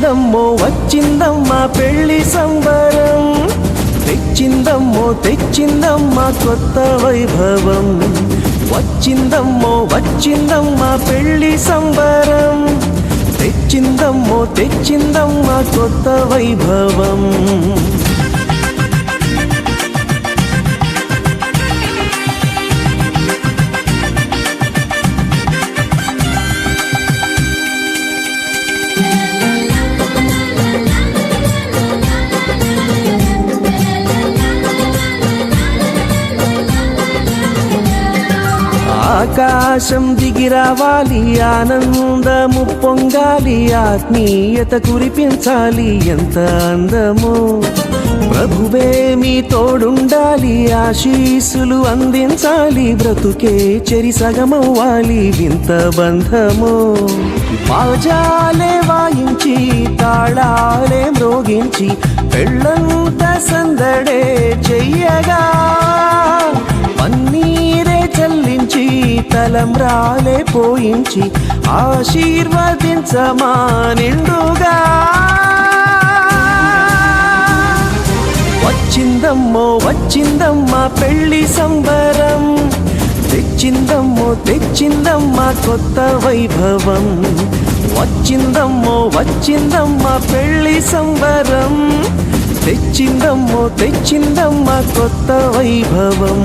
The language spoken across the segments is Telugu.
వచ్చిందమ్మో వచ్చిందమ్మా పెళ్లి సంబరం, తెచ్చిందమ్మో తెచ్చిందమ్మా కొత్త వైభవం. వచ్చిందమ్మో వచ్చిందమ్మా పెళ్లి సంబరం, తెచ్చిందమ్మో తెచ్చిందమ్మా కొత్త వైభవం. ఆకాశం దిగి రావాలి, ఆనందము పొంగాలి, ఆత్మీయత కురిపించాలి, ఎంత అందమో. ప్రభువే మీ తోడుండాలి, ఆశీస్సులు అందించాలి, బ్రతుకే చెరి సగమవ్వాలి, వింత బంధమో. బాజాలే వాయించి తాళాలే మ్రోగించి పెళ్ళంత సందడే చెయ్యగా, పన్నీరే చల్లించి తలంబ్రాలే పోయించి ఆశీర్వదించమా నిండుగా. వచ్చిందమ్మో వచ్చిందమ్మా పెళ్లి సంబరం, తెచ్చిందమ్మో తెచ్చిందమ్మా కొత్త వైభవం. వచ్చిందమ్మో వచ్చిందమ్మా పెళ్లి సంబరం, తెచ్చిందమ్మో తెచ్చిందమ్మా కొత్త వైభవం.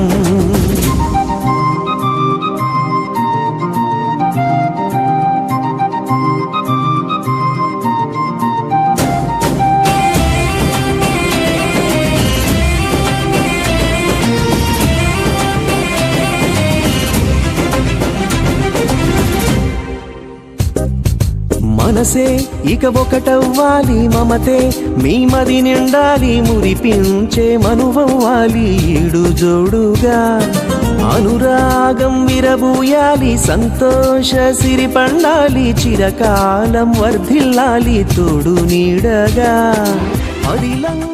మనసే ఇక ఒకటవ్వాలి, మమతే మీ మది నిండాలి, మురిపించే మనువవ్వాలి, ఈడు జోడుగా అనురాగం విరబూయాలి, సంతోష సిరి పండాలి, చిరకాలం వర్ధిల్లాలి, తోడు నీడగా అడిలంగా.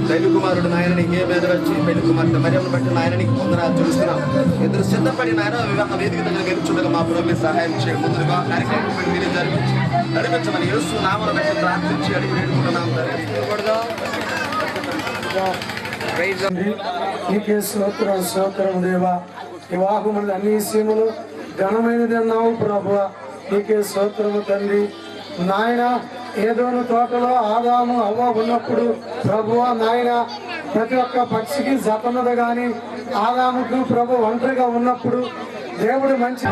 పెళ్లి కుమారుడు నాయన నీకే మీద వచ్చి పెళ్లి కుమార్తె మరియమ్మను బట్టి నాయన నీకు పొందన చూస్తున్నాం. ఇద్దరు సిద్ధపడి నాయన వివాహ వేదిక దగ్గర గెలుచుండగా మా పురోగతి సహాయం చేయండి. ముందుగా కార్యక్రమం మీరు నడిపించమని యేసు నామమున బట్టి ప్రార్థించి అడిగి వేడుకుంటున్నాం. నీకే స్తోత్రం స్తోత్రం దేవా. వివాహములు అన్ని విషయములు ఘనమైనది అన్నావు ప్రభువ, నీకే స్తోత్రము తండ్రి. నాయన ఏదోను తోటలో ఆదాము అవ్వ ఉన్నప్పుడు ప్రభువ నాయన ప్రతి ఒక్క పక్షికి జతన్నది కానీ ఆదాముకు ప్రభు ఒంటరిగా ఉన్నప్పుడు దేవుడు మంచి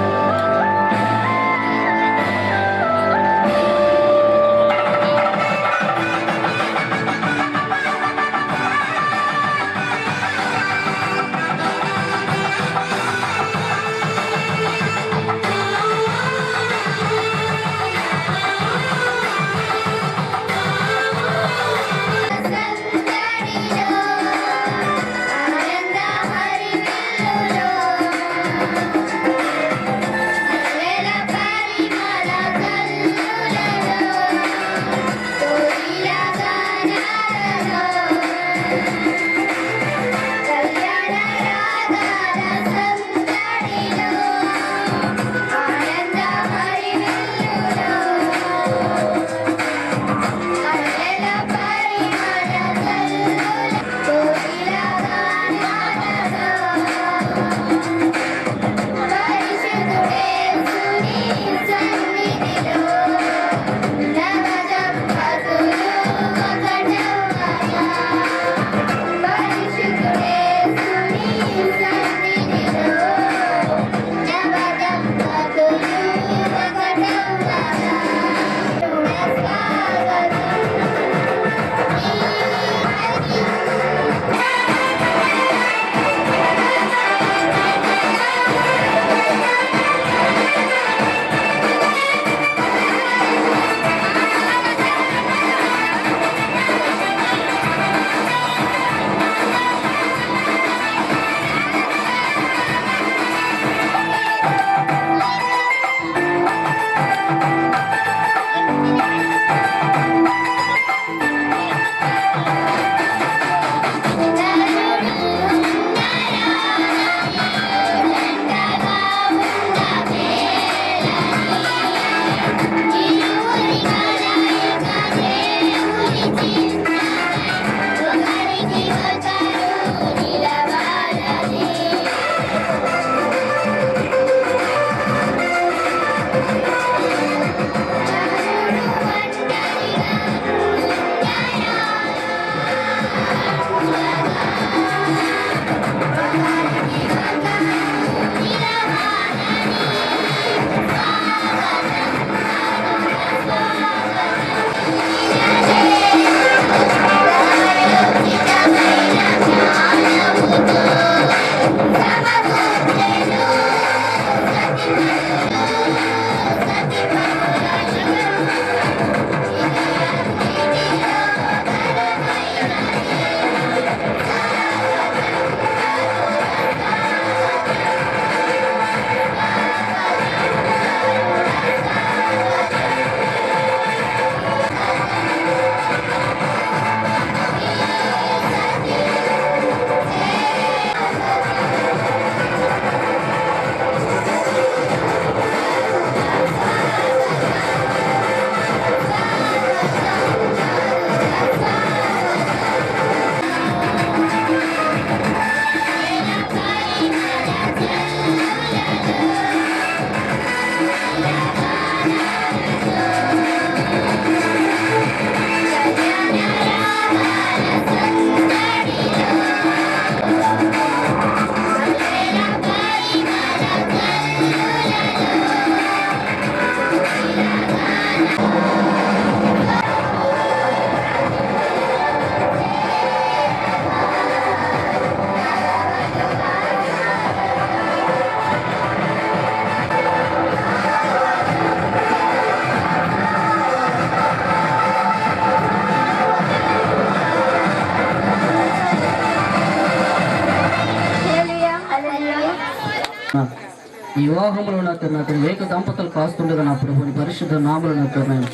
ఈ వివాహంలో అతను ఏక దంపతులు కాస్తుండగా నా ప్రభుని పరిశుద్ధ నామలు నాయన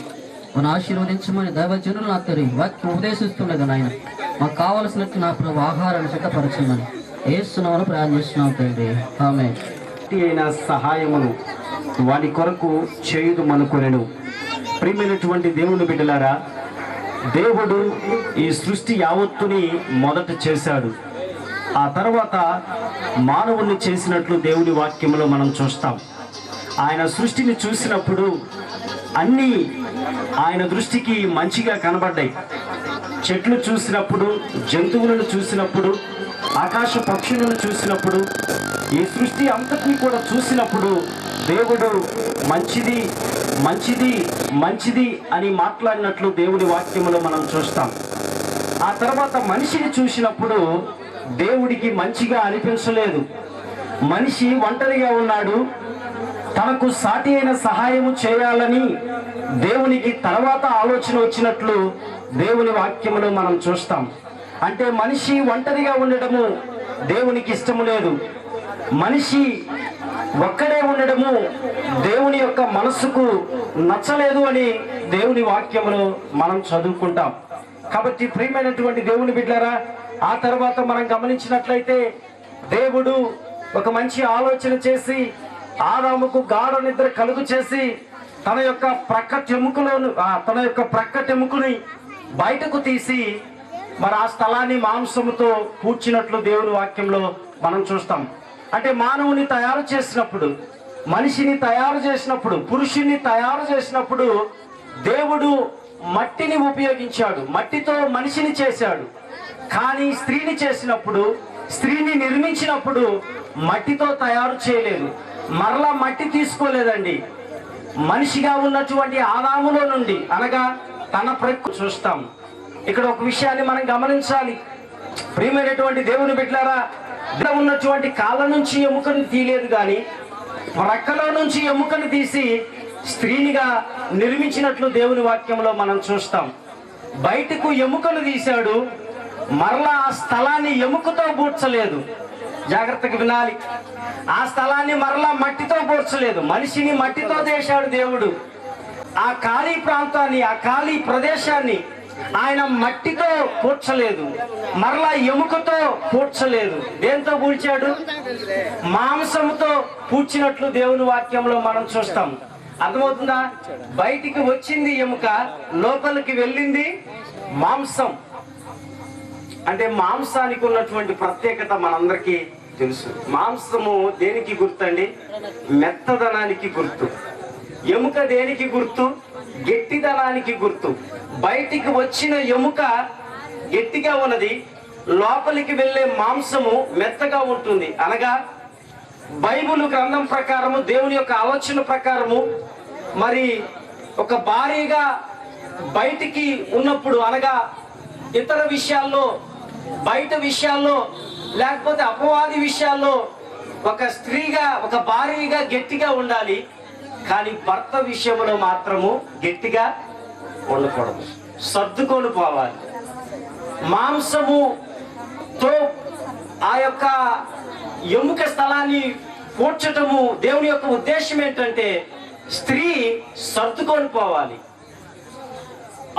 మన ఆశీర్వదించమని దైవజనులు నా తరి వాక్యం ఉపదేశిస్తుండగా నాయన మాకు కావలసినట్టు నా ప్రభు ఆహారాన్ని సిద్ధపరచమని ఏస్తున్నామని ప్రార్థిస్తున్నాం తండ్రి ఆమేన్. అయిన సహాయమును వాని కొరకు చేయుదు మనుకొనెను. ప్రియమైనటువంటి దేవుని బిడ్డలారా, దేవుడు ఈ సృష్టి యావత్తుని మొదట చేశాడు. ఆ తర్వాత మానవుణ్ణి చేసినట్లు దేవుని వాక్యంలో మనం చూస్తాం. ఆయన సృష్టిని చూసినప్పుడు అన్నీ ఆయన దృష్టికి మంచిగా కనబడ్డాయి. చెట్లు చూసినప్పుడు, జంతువులను చూసినప్పుడు, ఆకాశ పక్షులను చూసినప్పుడు, ఈ సృష్టి అంతటిని కూడా చూసినప్పుడు దేవుడు మంచిది మంచిది మంచిది అని మాట్లాడినట్లు దేవుని వాక్యములో మనం చూస్తాం. ఆ తర్వాత మనిషిని చూసినప్పుడు దేవుడికి మంచిగా అనిపించలేదు. మనిషి ఒంటరిగా ఉన్నాడు, తనకు సాటి అయిన సహాయము చేయాలని దేవునికి తర్వాత ఆలోచన వచ్చినట్లు దేవుని వాక్యములో మనం చూస్తాం. అంటే మనిషి ఒంటరిగా ఉండడము దేవునికి ఇష్టము లేదు. మనిషి ఒక్కడే ఉండడము దేవుని యొక్క మనస్సుకు నచ్చలేదు అని దేవుని వాక్యములో మనం చదువుకుంటాం. కాబట్టి ప్రియమైనటువంటి దేవుని బిడ్డలారా, ఆ తర్వాత మనం గమనించినట్లయితే దేవుడు ఒక మంచి ఆలోచన చేసి ఆదాముకు గాఢ నిద్ర కలుగు చేసి తన యొక్క ప్రక్క టెముకుని బయటకు తీసి మరి ఆ స్థలాన్ని మాంసముతో పూడ్చినట్లు దేవుని వాక్యంలో మనం చూస్తాం. అంటే మానవుని తయారు చేసినప్పుడు, మనిషిని తయారు చేసినప్పుడు, పురుషుణ్ణి తయారు చేసినప్పుడు దేవుడు మట్టిని ఉపయోగించాడు, మట్టితో మనిషిని చేశాడు. కానీ స్త్రీని చేసినప్పుడు, స్త్రీని నిర్మించినప్పుడు మట్టితో తయారు చేయలేదు, మరలా మట్టి తీసుకోలేదండి. మనిషిగా ఉన్నటువంటి ఆదాములో నుండి, అనగా తన ప్రక్కు చూస్తాం. ఇక్కడ ఒక విషయాన్ని మనం గమనించాలి. ప్రియమైనటువంటి దేవుని బిడ్డలారా, ఉన్నటువంటి కాళ్ళ నుంచి ఎముకను తీయలేదు, కానీ ప్రక్కలో నుంచి ఎముకను తీసి స్త్రీనిగా నిర్మించినట్లు దేవుని వాక్యంలో మనం చూస్తాం. బయటకు ఎముకను తీశాడు, మరలా ఆ స్థలాన్ని ఎముకతో పూడ్చలేదు. జాగ్రత్తగా వినాలి. ఆ స్థలాన్ని మరలా మట్టితో పూడ్చలేదు, మనిషిని మట్టితో చేశాడు దేవుడు. ఆ ఖాళీ ప్రాంతాన్ని, ఆ ఖాళీ ప్రదేశాన్ని ఆయన మట్టితో పూడ్చలేదు, మరలా ఎముకతో పూడ్చలేదు. దేంతో పూడ్చాడు? మాంసముతో పూడ్చినట్లు దేవుని వాక్యంలో మనం చూస్తాం. అర్థమవుతుందా? బయటికి వచ్చింది ఎముక, లోపలికి వెళ్ళింది మాంసం. అంటే మాంసానికి ఉన్నటువంటి ప్రత్యేకత మనందరికీ తెలుసు. మాంసము దేనికి గుర్తండి? మెత్తదనానికి గుర్తు. ఎముక దేనికి గుర్తు? గట్టిదనానికి గుర్తు. బయటికి వచ్చిన ఎముక గట్టిగా ఉన్నది, లోపలికి వెళ్ళే మాంసము మెత్తగా ఉంటుంది. అనగా బైబిల్ గ్రంథం ప్రకారము, దేవుని యొక్క ఆలోచన ప్రకారము, మరి ఒక భారీగా బయటికి ఉన్నప్పుడు, అనగా ఇతర విషయాల్లో, బయట విషయాల్లో, లేకపోతే అపవాది విషయాల్లో ఒక స్త్రీగా, ఒక భారీగా గట్టిగా ఉండాలి. కానీ భర్త విషయంలో మాత్రము గట్టిగా ఉండకూడదు, సర్దుకొని పోవాలి. మాంసముతో ఆ యొక్క ఎముక స్థలాన్ని కూర్చటము దేవుని యొక్క ఉద్దేశం ఏంటంటే స్త్రీ సర్దుకొని పోవాలి,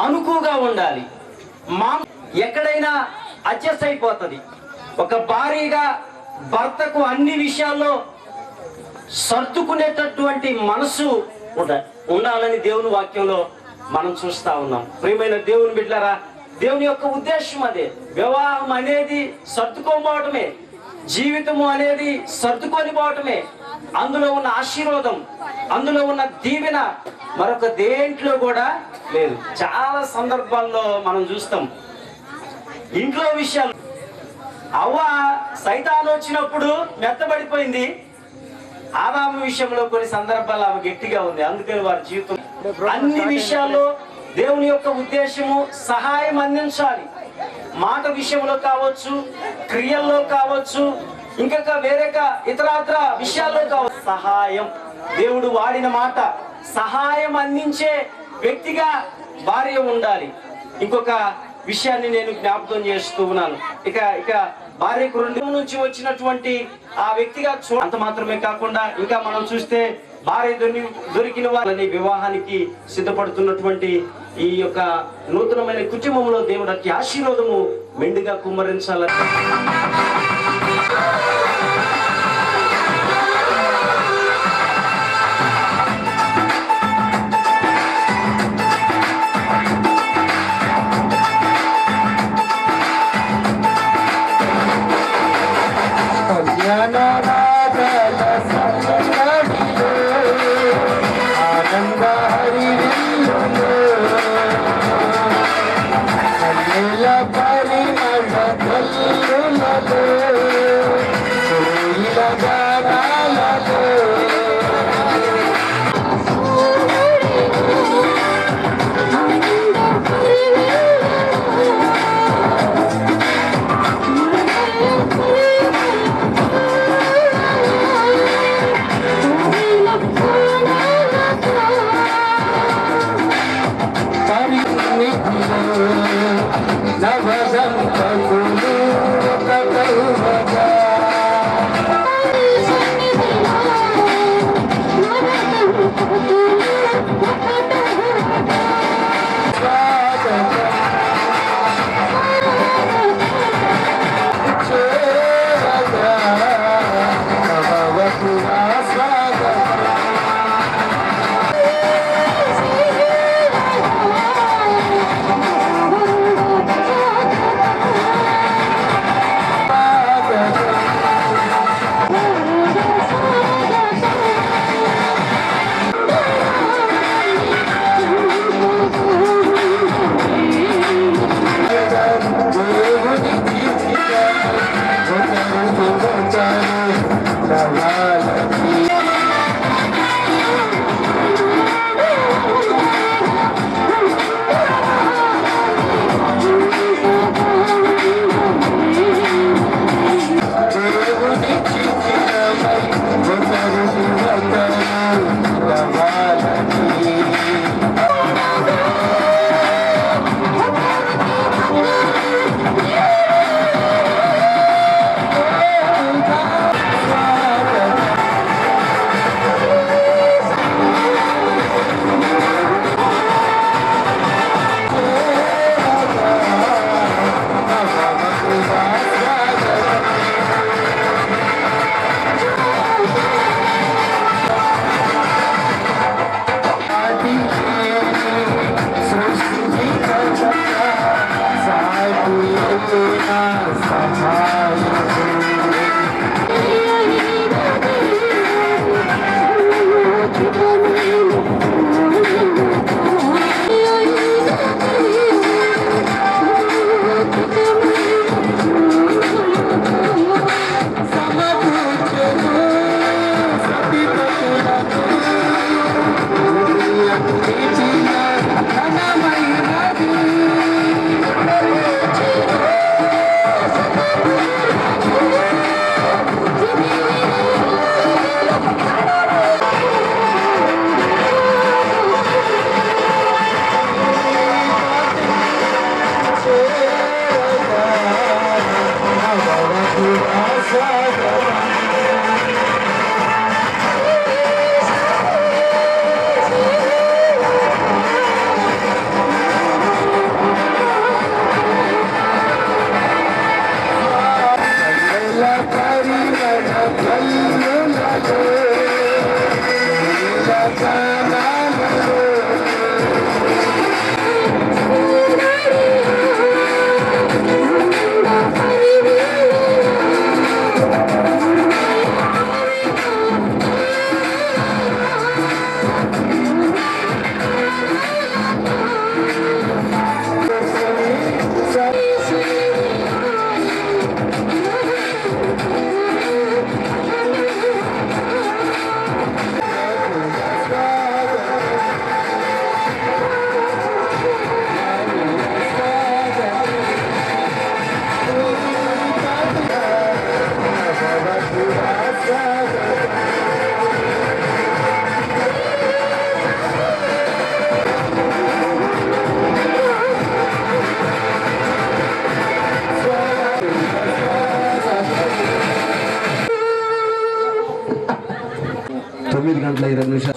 అనుకుగా ఉండాలి. ఎక్కడైనా అడ్జస్ట్ అయిపోతుంది. ఒక భారీగా భర్తకు అన్ని విషయాల్లో సర్దుకునేటటువంటి మనసు ఉండాలని దేవుని వాక్యంలో మనం చూస్తా ఉన్నాం. ప్రియమైన దేవుని బిడ్డలారా, దేవుని యొక్క ఉద్దేశం అదే. వివాహం అనేది సర్దుకోపోవటమే, జీవితము అనేది సర్దుకొని పోవటమే. అందులో ఉన్న ఆశీర్వాదం, అందులో ఉన్న దీవెన మరొక దేంట్లో కూడా లేదు. చాలా సందర్భాల్లో మనం చూస్తాం ఇంట్లో విషయాలు. అవ్వ సైతాను వచ్చినప్పుడు మెత్తబడిపోయింది. ఆదాము విషయంలో కొన్ని సందర్భాలు ఆమె గట్టిగా ఉంది. అందుకని వారి జీవితం అన్ని విషయాల్లో దేవుని యొక్క ఉద్దేశము సహాయం అందించాలి. మాట విషయంలో కావచ్చు, క్రియల్లో కావచ్చు, ఇంకా వేరే ఇతరాత్ర విషయాల్లో కావచ్చు. సహాయం, దేవుడు వాడిన మాట, సహాయం అందించే వ్యక్తిగా భార్య ఉండాలి. ఇంకొక విషయాన్ని నేను జ్ఞాపకం చేస్తూ ఉన్నాను. ఇక భార్యకు 2 నుంచి వచ్చినటువంటి ఆ వ్యక్తిగా అంత మాత్రమే కాకుండా ఇంకా మనం చూస్తే భార్య దొరికిన వాళ్ళని వివాహానికి సిద్ధపడుతున్నటువంటి ఈ యొక్క నూతనమైన కుటుంబంలో దేవుడు అట్టి ఆశీర్వాదము మెండుగా కుమ్మరించాలని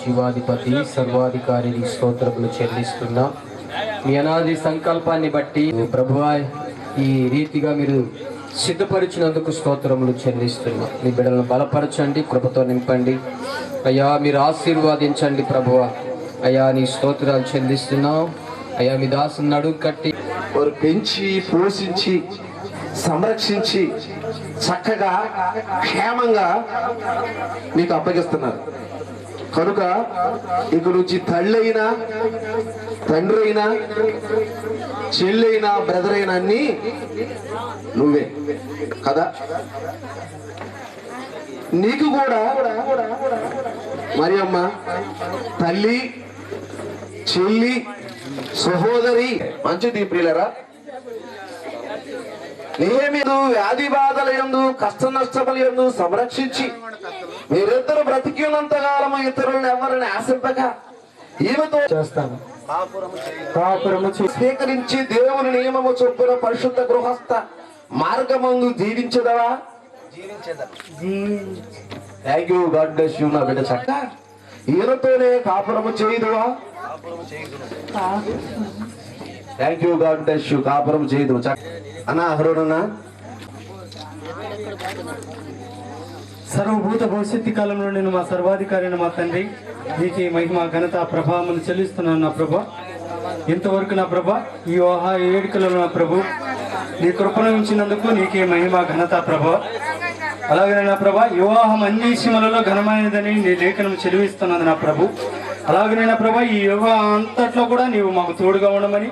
శివాధిపతి సర్వాధికారి స్తోత్రములు చెల్లిస్తున్నా. మీ అనాది సంకల్పాన్ని బట్టి ప్రభువా ఈ రీతిగా మీరు సిద్ధపరిచినందుకు స్తోత్రములు చెల్లిస్తున్నా. మీ బిడ్డలను బలపరచండి, కృపతో నింపండి అయ్యా. మీరు ఆశీర్వాదించండి ప్రభువా. అయ్యా నీ స్తోత్రాలు చెల్లిస్తున్నాం అయ్యా. మీ దాసుని నడుము కట్టి వారు పెంచి పోషించి సంరక్షించి చక్కగా క్షేమంగా మీకు అప్పగిస్తున్నారు కనుక ఇక నుంచి తల్లి అయినా తండ్రి అయినా చెల్లి అయినా బ్రదర్ అయినా అన్ని నువ్వే కదా. నీకు కూడా మరి అమ్మ తల్లి చెల్లి సహోదరి మంచిది ప్రియులరా. నేమేందు వ్యాధి బాధల యందు కష్ట నష్టముల యందు సంరక్షించి మీరిద్దరు బ్రతికి ఉన్నంత కాలము ఇతరులను ఎవరిని ఆశింపక ఈమెతో చేస్తాను. స్వీకరించి దేవుని నియమము చొప్పున పరిశుద్ధ గృహస్థ మార్గమందు జీవించదవా? Thank you, God bless you నా బిడ్డ. చక్క ఈయనతోనే కాపురము చేయుదువా? Thank you, God bless you. కాపురం చేయదు అన్నా అహరోనన్నా. సర్వభూత భవిష్యత్తు కాలంలో నేను మా సర్వాధికారి మా తండ్రి నీకు మహిమ ఘనత ప్రభావములు చెల్లిస్తున్నాను నా ప్రభా. ఇంతవరకు నా ప్రభా ఈ వేడుకలలో నా ప్రభు నీ కృపను ఉంచినందుకు నీకే మహిమ ఘనత ప్రభా. అలాగే నా ప్రభా వివాహం అన్ని విషయములలో ఘనమైనదని నీ లేఖనం చెల్లిస్తున్నాను నా ప్రభు. అలాగే నా ప్రభా ఈ వివాహం అంతట్లో కూడా నీవు మాకు తోడుగా ఉండమని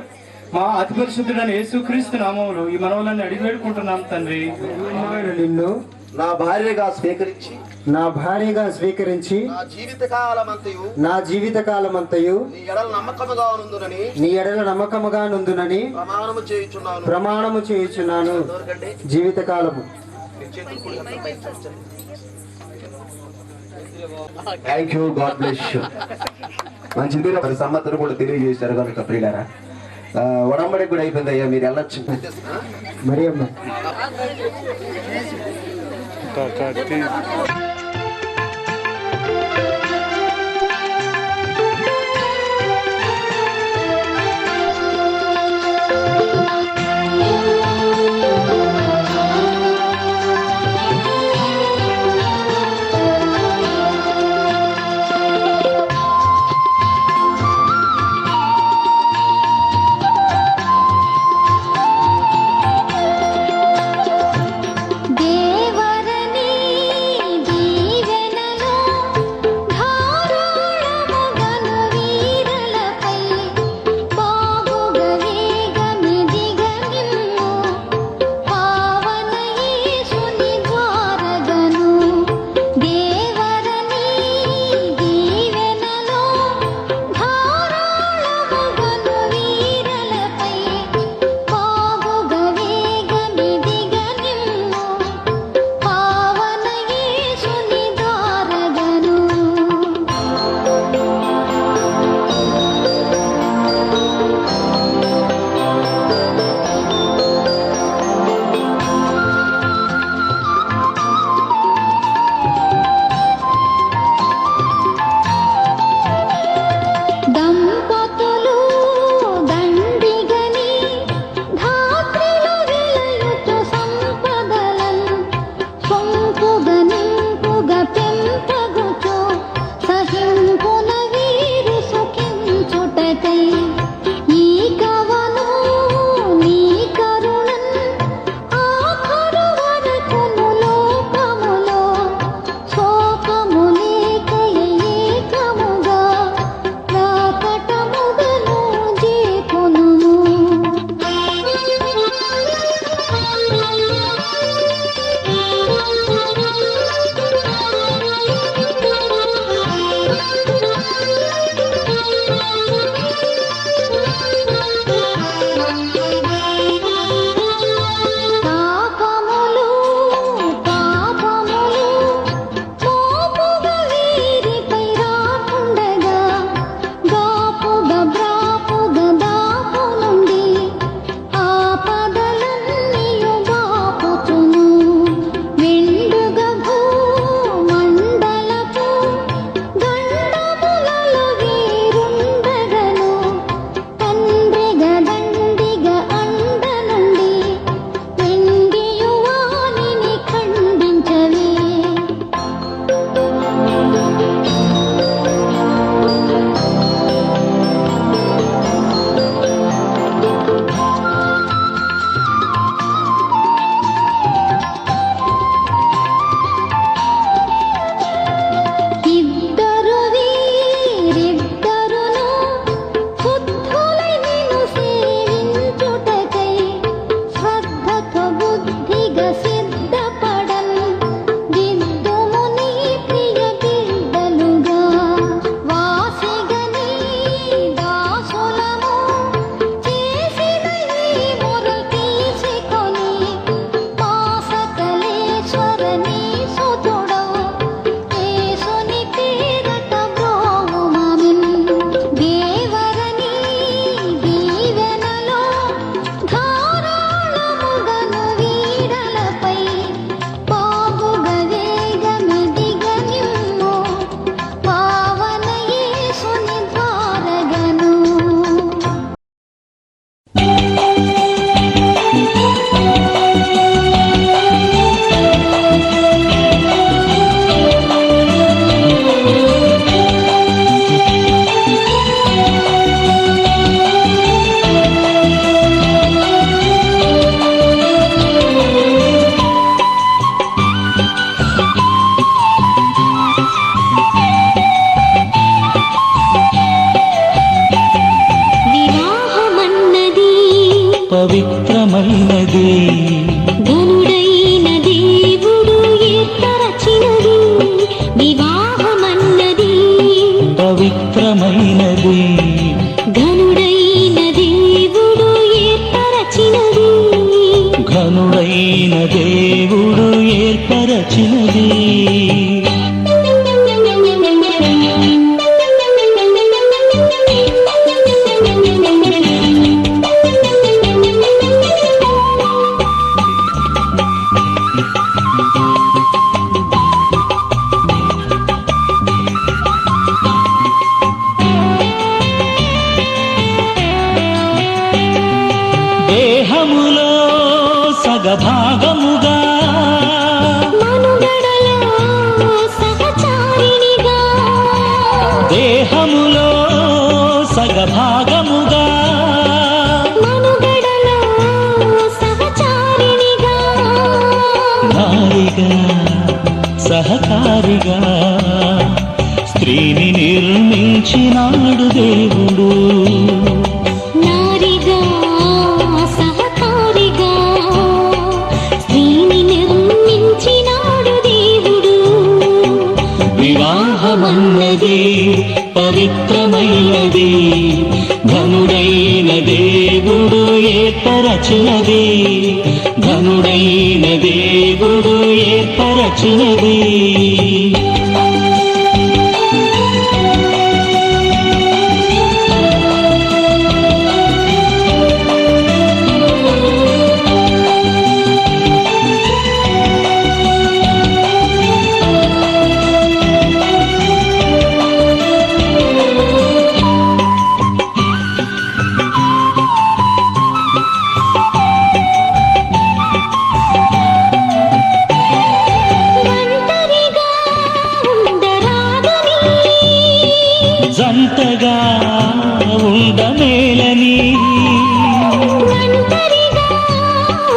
మా అతి పరిశుద్ధుడైన యేసుక్రీస్తు నామములో ఈ మనవులన్నీ అడిగి వేడుకుంటున్నాం తండ్రి. నిన్ను నా భార్యగా స్వీకరించి నా జీవిత కాలమంతయు నీ ఎడల నమ్మకముగా నుందునని ప్రమాణము చేయుచున్నాను. జీవిత కాలము. Thank you, God bless you. మంచిది. మరి సమ్మతులు కూడా తెలియజేశారు కనుక ప్రియులారా ఒడంబడి కూడా అయిపోయింది అయ్యా, మీరు వెళ్ళొచ్చు. మరి అమ్మ దేవరని పవిత్రమైనది ఘనుడైన దేవుడు ఏర్పరచినది వివాహమన్నది పవిత్రమైనది ఘనుడైన దేవుడు ఏర్పరచినది ఘనుడైన దేవుడు ఏర్పరచినది దేహములో సగభాగముగా మనుగడలో సహచారిణిగా దేహములో సగభాగముగా మనుగడలో సహచారిణిగా నారిగా సహకారిగా స్త్రీని నిర్మించినాడు దేవుడు నారిగా సహకారిగా స్త్రీని నిర్మించినాడు దేవుడు వివాహమన్నది పవిత్రమైనది ఘనుడైన దేవుడు ఏర్పరచినది ఘనుడైన దేవుడు ఏర్పరచినది ఒంటరిగా ఉండరాదని జంటగా ఉండమేలని ఒంటరిగా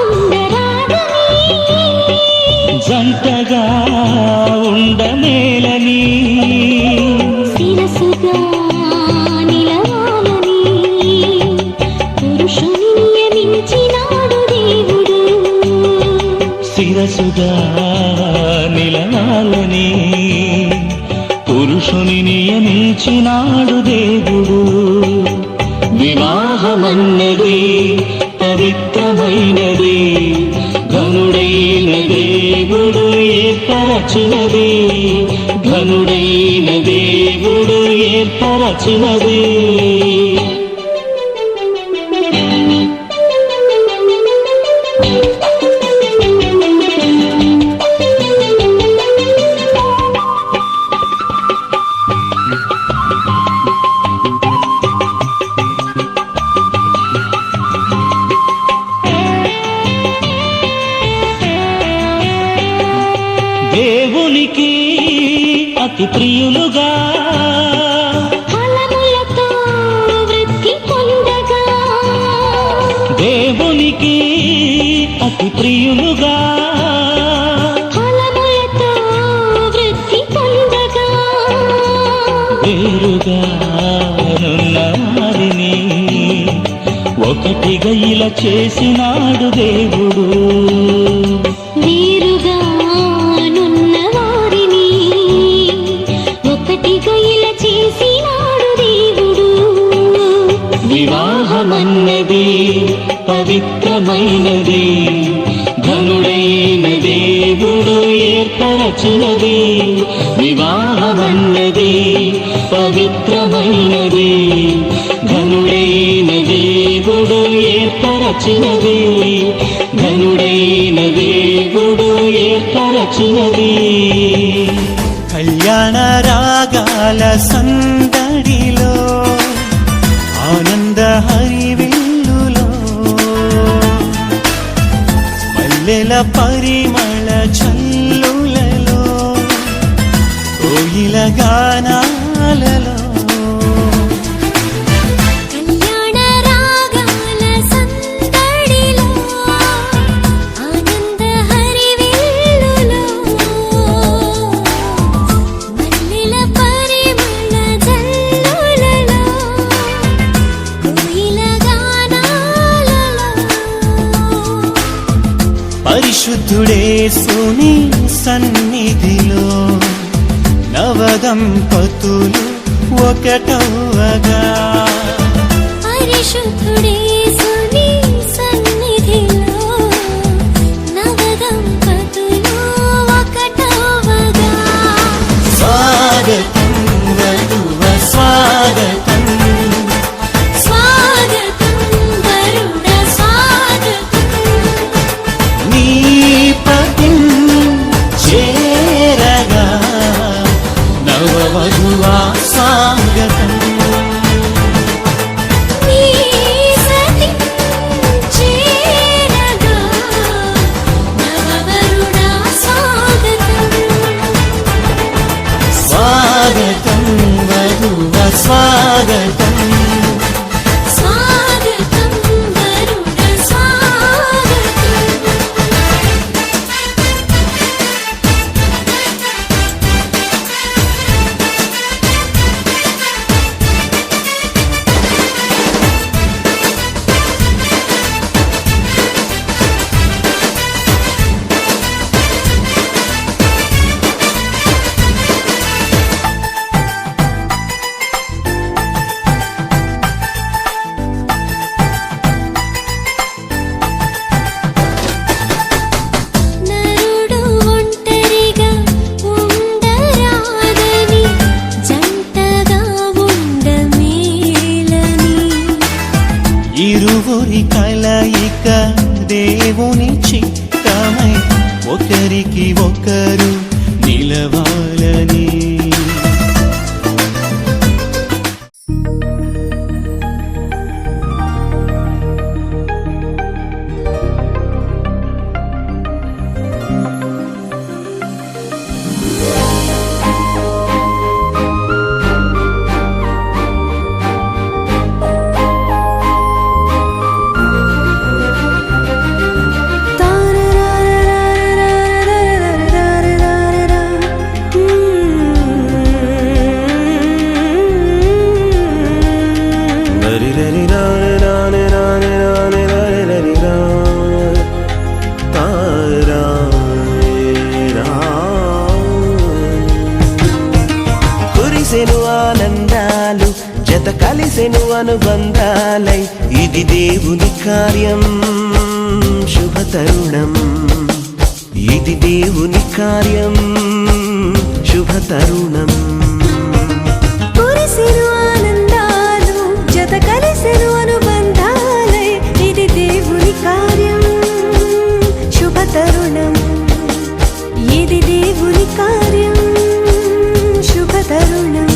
ఉండరాదని జంటగా ఉండమేలని శిరసుగా నిలవాలని పురుషుని నియమించినాడు దేవుడు శిరసుగా నిలవాలని పురుషుని నియమించినాడు దేవుడు వివాహమన్నది పవిత్రమైనది ఘనుడైన దేవుడు ఏర్పరచినది ఘనుడైన దేవుడు ఏర్పరచినది దేవునికి అతి ప్రియులుగా ఫలములతో వృద్ధి పొందగా దేవునికి అతి ప్రియులుగా ఫలములతో వృద్ధి పొందగా వేరుగా నున్న వారిని ఒకటిగా ఇలా చేసినాడు దేవుడు వేరుగా నున్న వారిని ఒకటిగా ఇలా చేసినాడు దేవుడు వివాహమన్నది పవిత్రమైనది ఘనుడైన దేవుడు ఏర్పరచినది వివాహమన్నది పవిత్రమైనది ఘనుడైన దేవుడు ఏర్పరచినది ఘనుడైన దేవుడు ఏర్పరచినది కళ్యాణ రాగాల సందడిలో ఆనంద హరివిల్లులో మల్లెల పరిమళ చల్లులలో కోయిల గానాలలో కళ్యాణ రాగాల సందడిలో ఆనంద హరివిల్లులో మల్లెల పరిమళ జల్లులలో కోయిల గానాలలో యేసుని సన్నిధిలో నవదంపతులు ఒకటవ్వగా పరిశుద్ధుడేసుని సన్నిధిలో నవదంపతులు ఒకటవ్వగా స్వాగతం వధువ స్వాగతం స్వాగతం వరుణ స్వాగతం నీ పతిం చేరగా నవవధువా స్వాగతం నీ సతి చేరగా నవవరుణ స్వాగతం స్వాగతం వధువ స్వాగతం స్వాగతం వరుణ స్వాగతం నరుడు ఒంటరిగా ఉండరాదని జంటగా ఉండమేలని ఇరువురి కలయిక దేవుని చిత్తమై ఒకరికి ఒకరు నిలవాలని కురిసెను ఆనందాలు జత కలిసెను అనుబంధాలై ఇది దేవుని కార్యం శుభ తరుణం ఇది దేవుని కార్యం శుభ తరుణం కురిసెను ఆనందాలు జత కలిసెను అనుబంధాలై ఇది దేవుని కార్యం శుభ తరుణం ఇది దేవుని కార్యం శుభ తరుణం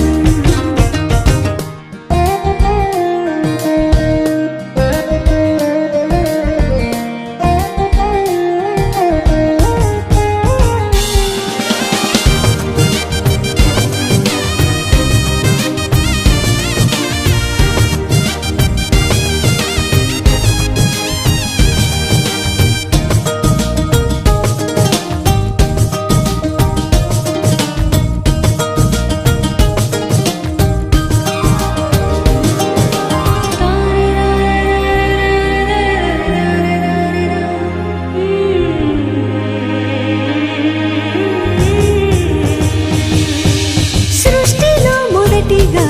సృష్టిలో మొదటిగా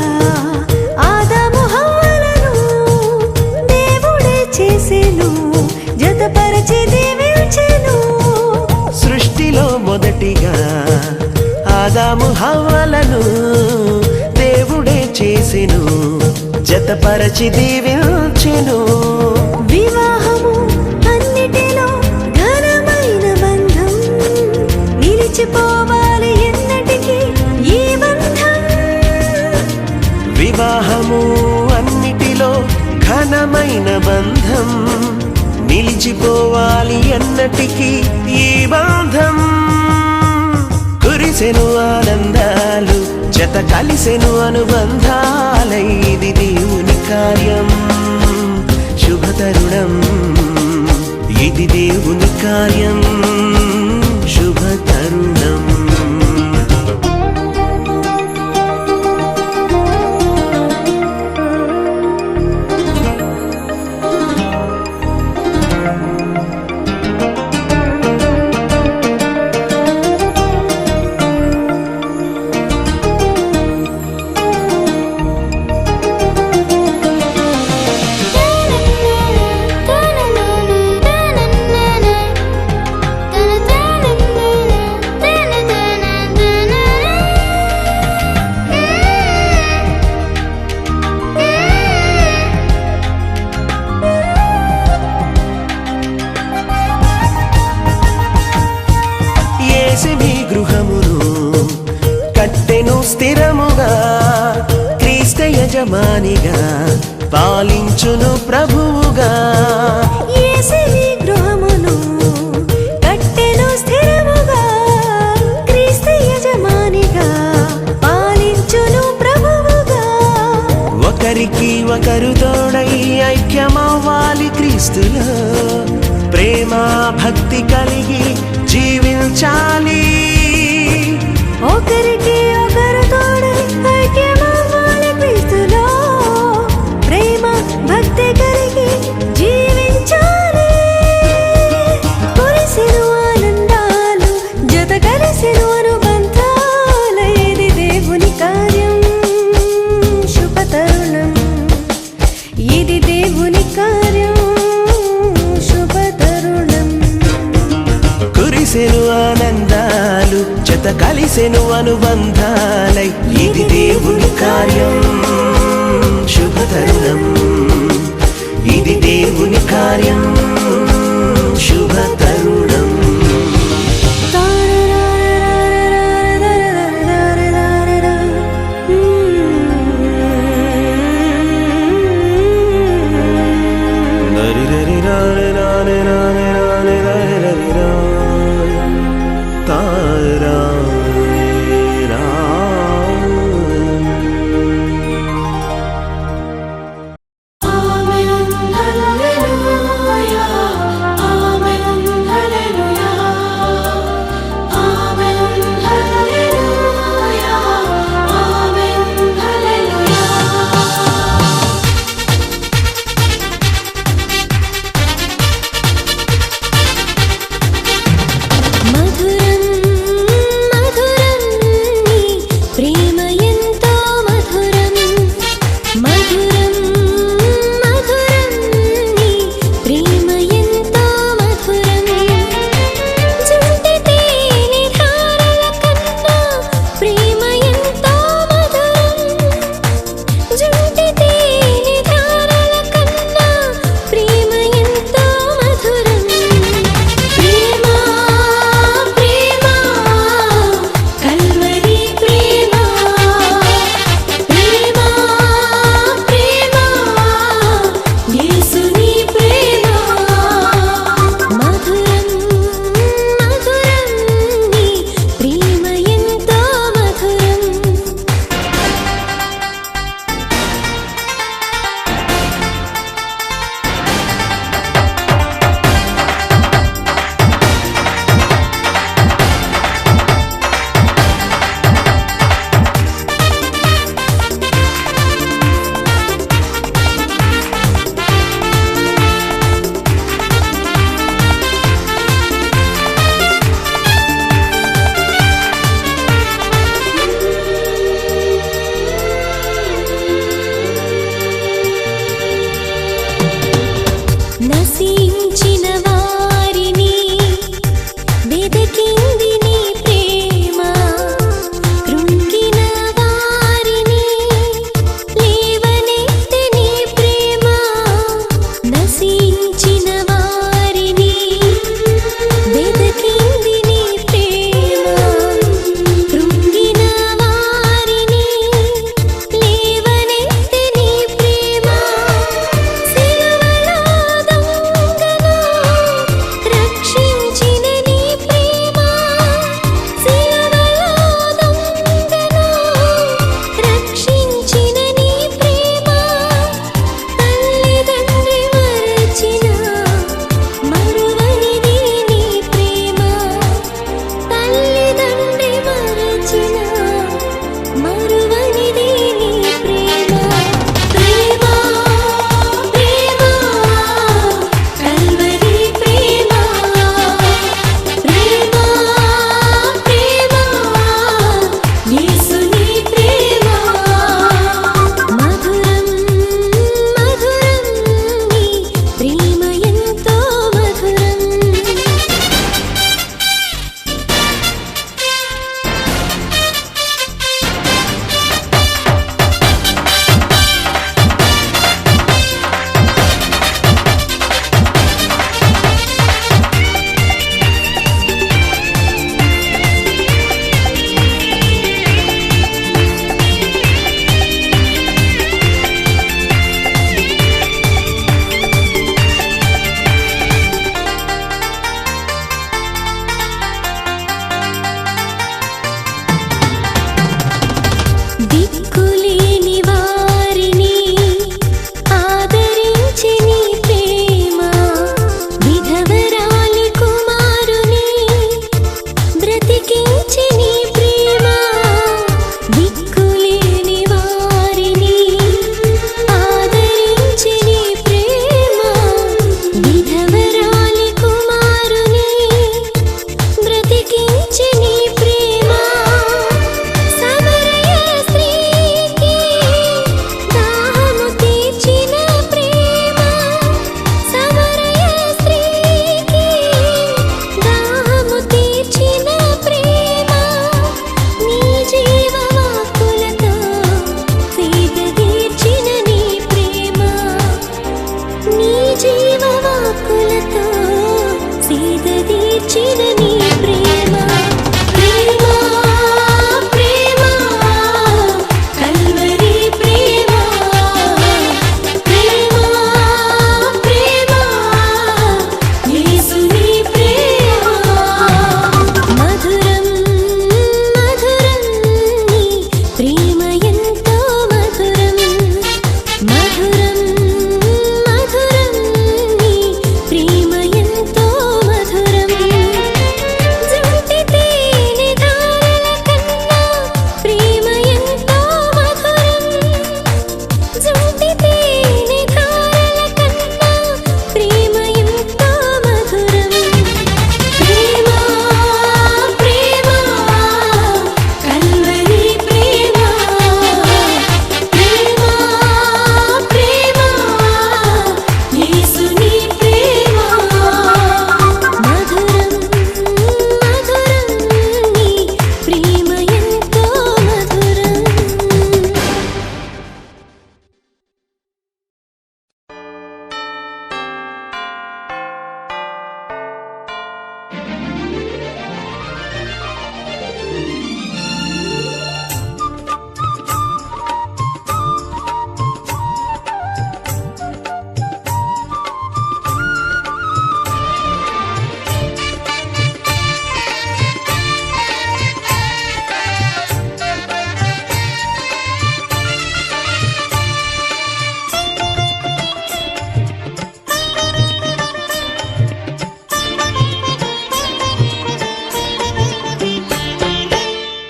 ఆదాము హవ్వలను దేవుడే చేసెను జతపరచి దీవించెను సృష్టిలో మొదటిగా ఆదాము హవ్వలను దేవుడే చేసెను జతపరచి దీవించెను వివాహము అన్నిటిలో ఘనమైన బంధం నిలిచిపోవాలి ఎన్నటికీ ఈ బంధం వివాహము అన్నిటిలో ఘనమైన బంధం నిలిచిపోవాలి ఎన్నటికీ ఈ బంధం కురిసెను ఆనందాలు జత కలిసెను అనుబంధాలై ఇది దేవుని కార్యం శుభ తరుణం ఇది దేవుని కార్యం శుభ తరుణం యజమానిగా పాలించును ప్రభువుగా. యేసుని గృహమును కట్టెను స్థిరముగా, క్రీస్తు యజమానిగా పాలించును ప్రభువుగా. ఒకరికి ఒకరు తోడై ఐక్యమవ్వాలి క్రీస్తులో, ప్రేమ భక్తి కలిగి జీవించాలి. ఒకరికి ఒకరు తోడై ఐక్యమవ్వాలి క్రీస్తులో, ప్రేమ భక్తి కలిగి జీవించాలి. కురిసెను ఆనందాలు, జత కలిసెను అనుబంధాలు, ఇది దేవుని కార్యం శుభతరుణం, ఇది దేవుని కార్యం శుభతరుణం. కురిసెను ఆనందాలు, జత కలిసెను అనుబంధాలై, ఇది దేవుని కార్యం శుభతరుణం, ఇది దేవుని కార్యం శుభతరుణం.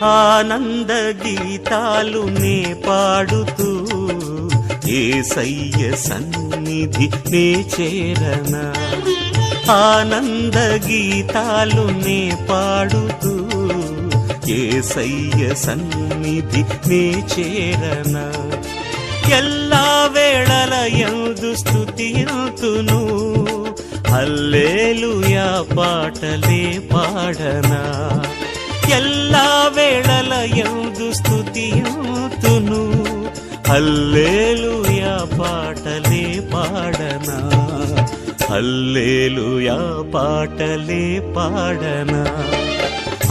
ఆనంద గీతాలు నే పాడుతూ యేసయ్య సన్నిధి నే చేరనా. ఆనంద గీతాలు నే పాడుతూ యేసయ్య సన్నిధి నే చేరనా. ఎల్లా వేళల యందు స్తుతింతును హల్లెలూయా పాటలే పాడనా. ఎల్లా వేళల యందు స్తుతింతును హల్లెలూయా పాటలే పాడనా. హల్లెలూయా పాటలే పాడనా.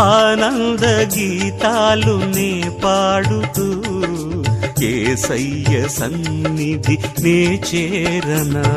ఆనంద గీతాలు నే పాడుతూ యేసయ్య సన్నిధి నే చేరనా.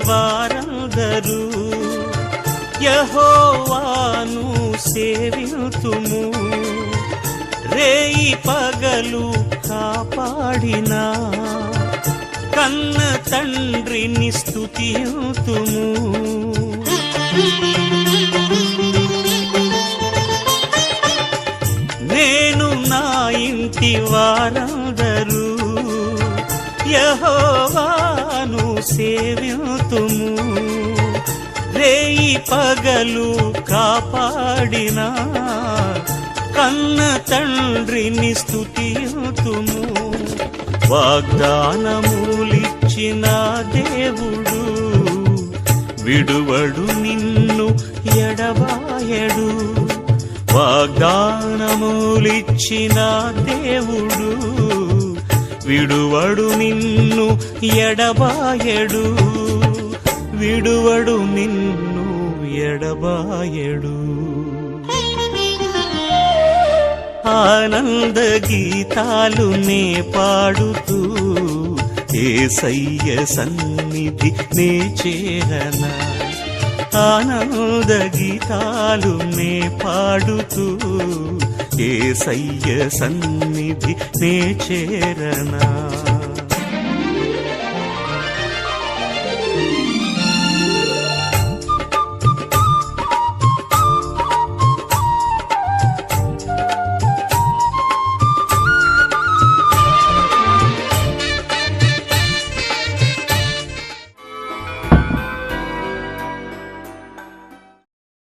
వారందరూ యెహోవాను సేవింతుము. రేయి పగలు కాపాడిన కన్న తండ్రిని స్తుతింతుము. నేను నా ఇంటి వారందరూ యెహోవాను సేవింతుము. రేయి పగలు కాపాడిన కన్న తండ్రిని స్తుతింతుము. వాగ్దానములిచ్చిన దేవుడు విడువడు నిన్ను ఎడబాయడు. వాగ్దానములిచ్చిన దేవుడు విడువడు నిన్ను ఎడబాయడు. విడువడు నిన్ను ఎడబాయడు. ఆనంద గీతాలు నే పాడుతూ యేసయ్య సన్నిధి నే చేరనా. ఆనంద గీతాలు నే పాడుతూ యేసయ్య సన్నిధి నే చేరనా.